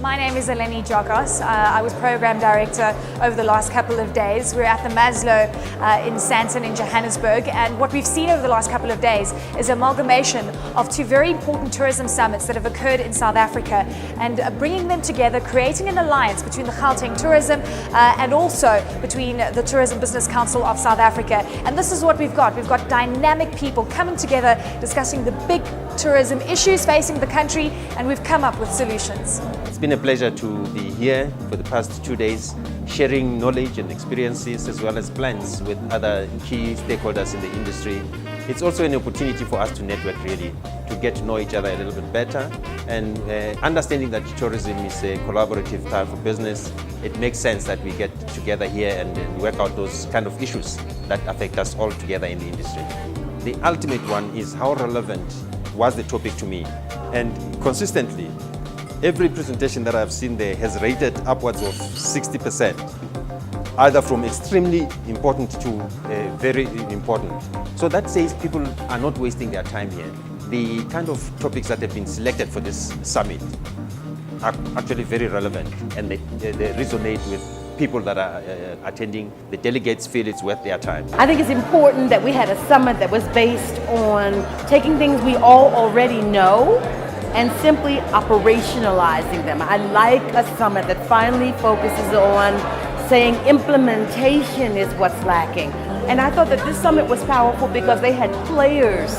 My name is Eleni Jogos. I was Program Director over the last couple of days. We're at the Maslow in Sandton in Johannesburg, and what we've seen over the last couple of days is an amalgamation of two very important tourism summits that have occurred in South Africa, and bringing them together, creating an alliance between the Gauteng Tourism and also between the Tourism Business Council of South Africa. And this is what we've got. We've got dynamic people coming together, discussing the big tourism issues facing the country, and we've come up with solutions. It's been a pleasure to be here for the past 2 days, sharing knowledge and experiences as well as plans with other key stakeholders in the industry. It's also an opportunity for us to network, really, to get to know each other a little bit better, and understanding that tourism is a collaborative type of business. It makes sense that we get together here and work out those kind of issues that affect us all together in the industry. The ultimate one is how relevant was the topic to me, and consistently every presentation that I've seen there has rated upwards of 60%, either from extremely important to very important. So that says people are not wasting their time here. The kind of topics that have been selected for this summit are actually very relevant, and they resonate with people that are attending. The delegates feel it's worth their time. I think it's important that we had a summit that was based on taking things we all already know and simply operationalizing them. I like a summit that finally focuses on saying implementation is what's lacking. And I thought that this summit was powerful because they had players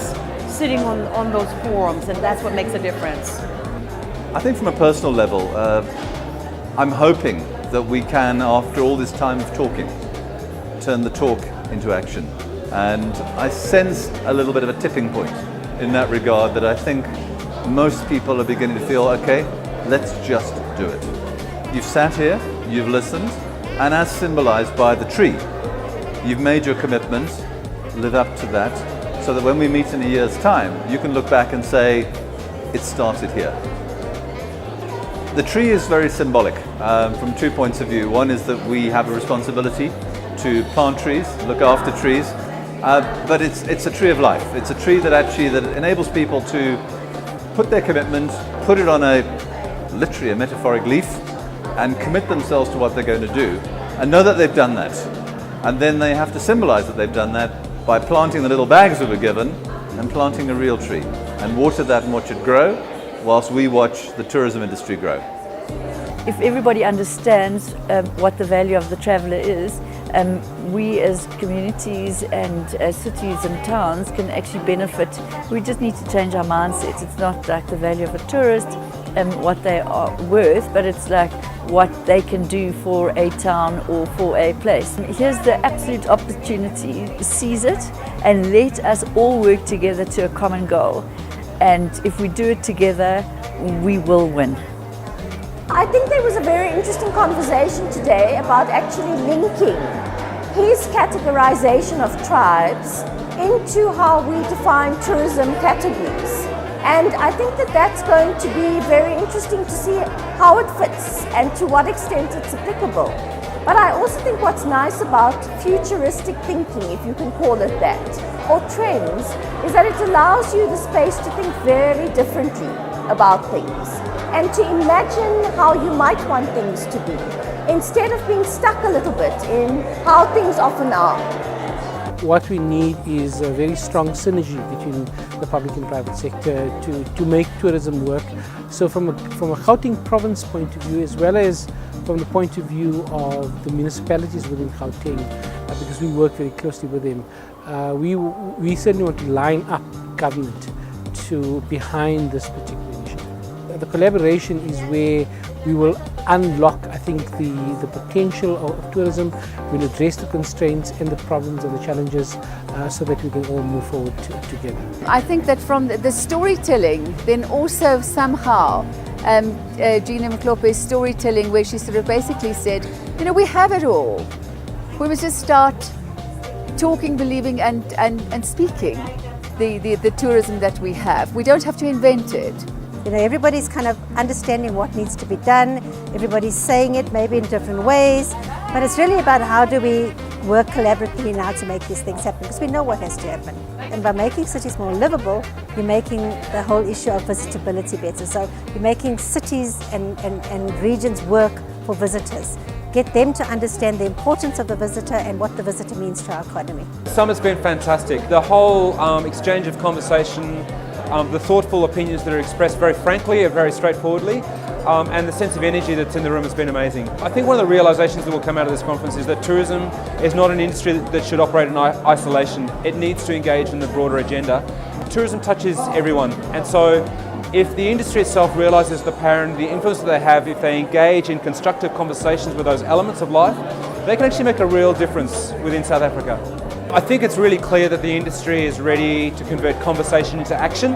sitting on those forums, and that's what makes a difference. I think from a personal level, I'm hoping that we can, after all this time of talking, turn the talk into action. And I sense a little bit of a tipping point in that regard, that I think most people are beginning to feel, okay, let's just do it. You've sat here, you've listened, and as symbolized by the tree, you've made your commitment, live up to that, so that when we meet in a year's time, you can look back and say, it started here. The tree is very symbolic from 2 points of view. One is that we have a responsibility to plant trees, look after trees, but it's a tree of life. It's a tree that enables people to put their commitment, put it on literally a metaphoric leaf, and commit themselves to what they're going to do, and know that they've done that. And then they have to symbolize that they've done that by planting the little bags we were given and planting a real tree, and water that and watch it grow, whilst we watch the tourism industry grow. If everybody understands what the value of the traveller is, we as communities and cities and towns can actually benefit. We just need to change our mindsets. It's not like the value of a tourist and what they are worth, but it's like what they can do for a town or for a place. Here's the absolute opportunity. Seize it and let us all work together to a common goal. And if we do it together, we will win. I think there was a very interesting conversation today about actually linking his categorization of tribes into how we define tourism categories. And I think that that's going to be very interesting to see how it fits and to what extent it's applicable. But I also think what's nice about futuristic thinking, if you can call it that, or trends, is that it allows you the space to think very differently about things and to imagine how you might want things to be, instead of being stuck a little bit in how things often are. What we need is a very strong synergy between the public and private sector to make tourism work. So from a Gauteng province point of view, as well as from the point of view of the municipalities within Gauteng, because we work very closely with them, we certainly want to line up government behind this particular initiative. The collaboration is where we will unlock, I think, the potential of tourism. We'll address the constraints and the problems and the challenges so that we can all move forward together. I think that from the storytelling, then also somehow Gina Mklope's storytelling, where she sort of basically said, you know, we have it all. We must just start talking, believing and speaking the tourism that we have. We don't have to invent it. everybody's kind of understanding what needs to be done. Everybody's saying it maybe in different ways, but it's really about how do we work collaboratively now to make these things happen, because we know what has to happen. And by making cities more livable, you're making the whole issue of visitability better. So you're making cities and regions work for visitors. Get them to understand the importance of the visitor and what the visitor means to our economy. The summit's been fantastic. The whole exchange of conversation, the thoughtful opinions that are expressed very frankly and very straightforwardly, and the sense of energy that's in the room has been amazing. I think one of the realizations that will come out of this conference is that tourism is not an industry that should operate in isolation. It needs to engage in the broader agenda. Tourism touches everyone, and so if the industry itself realizes the power and the influence that they have, if they engage in constructive conversations with those elements of life, they can actually make a real difference within South Africa. I think it's really clear that the industry is ready to convert conversation into action,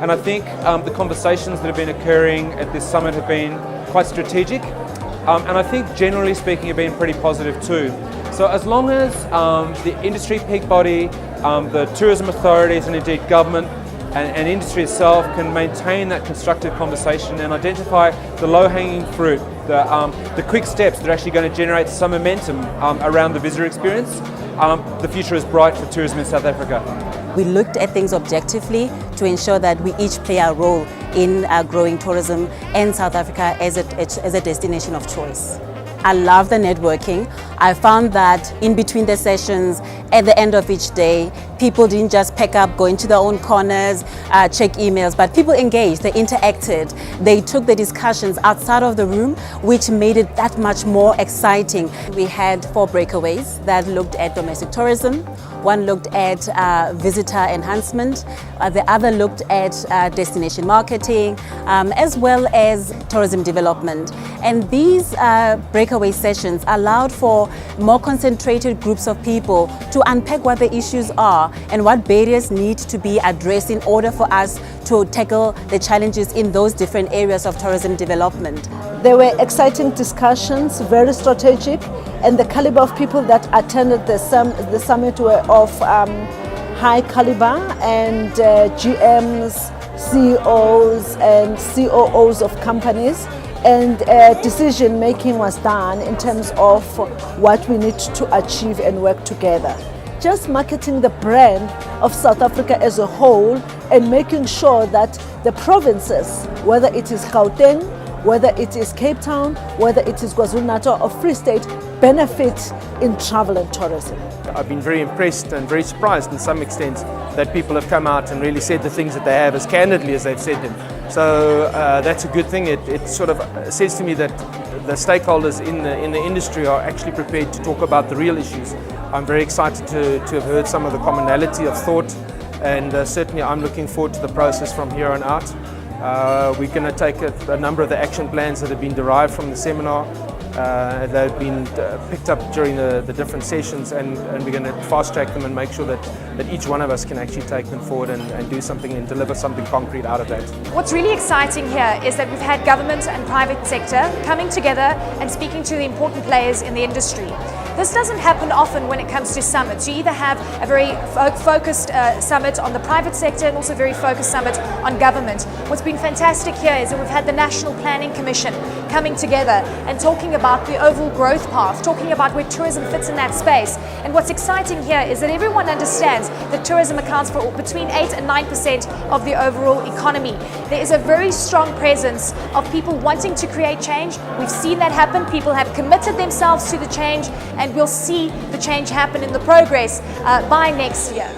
and I think the conversations that have been occurring at this summit have been quite strategic, and I think generally speaking have been pretty positive too. So as long as the industry peak body, the tourism authorities and indeed government and industry itself can maintain that constructive conversation and identify the low-hanging fruit, the quick steps that are actually going to generate some momentum around the visitor experience, the future is bright for tourism in South Africa. We looked at things objectively to ensure that we each play our role in growing tourism and South Africa as a destination of choice. I love the networking. I found that in between the sessions, at the end of each day, people didn't just pack up, go into their own corners, check emails, but people engaged, they interacted, they took the discussions outside of the room, which made it that much more exciting. We had 4 breakaways that looked at domestic tourism. One looked at visitor enhancement, the other looked at destination marketing, as well as tourism development. And these breakaway sessions allowed for more concentrated groups of people to unpack what the issues are and what barriers need to be addressed in order for us to tackle the challenges in those different areas of tourism development. There were exciting discussions, very strategic, and the caliber of people that attended the summit were of high caliber, and GMs, CEOs and COOs of companies, and decision making was done in terms of what we need to achieve and work together. Just marketing the brand of South Africa as a whole and making sure that the provinces, whether it is Gauteng, whether it is Cape Town, whether it is KwaZulu-Natal or Free State, benefit in travel and tourism. I've been very impressed and very surprised in some extent that people have come out and really said the things that they have as candidly as they've said them. So that's a good thing. It sort of says to me that the stakeholders in the industry are actually prepared to talk about the real issues. I'm very excited to have heard some of the commonality of thought, and certainly I'm looking forward to the process from here on out. We're going to take a number of the action plans that have been derived from the seminar. They've been picked up during the different sessions, and we're going to fast track them and make sure that each one of us can actually take them forward and do something and deliver something concrete out of that. What's really exciting here is that we've had government and private sector coming together and speaking to the important players in the industry. This doesn't happen often when it comes to summits. You either have a very focused summit on the private sector and also a very focused summit on government. What's been fantastic here is that we've had the National Planning Commission coming together and talking about the overall growth path, talking about where tourism fits in that space. And what's exciting here is that everyone understands that tourism accounts for between 8 and 9% of the overall economy. There is a very strong presence of people wanting to create change. We've seen that happen. People have committed themselves to the change, and we'll see the change happen in the progress by next year.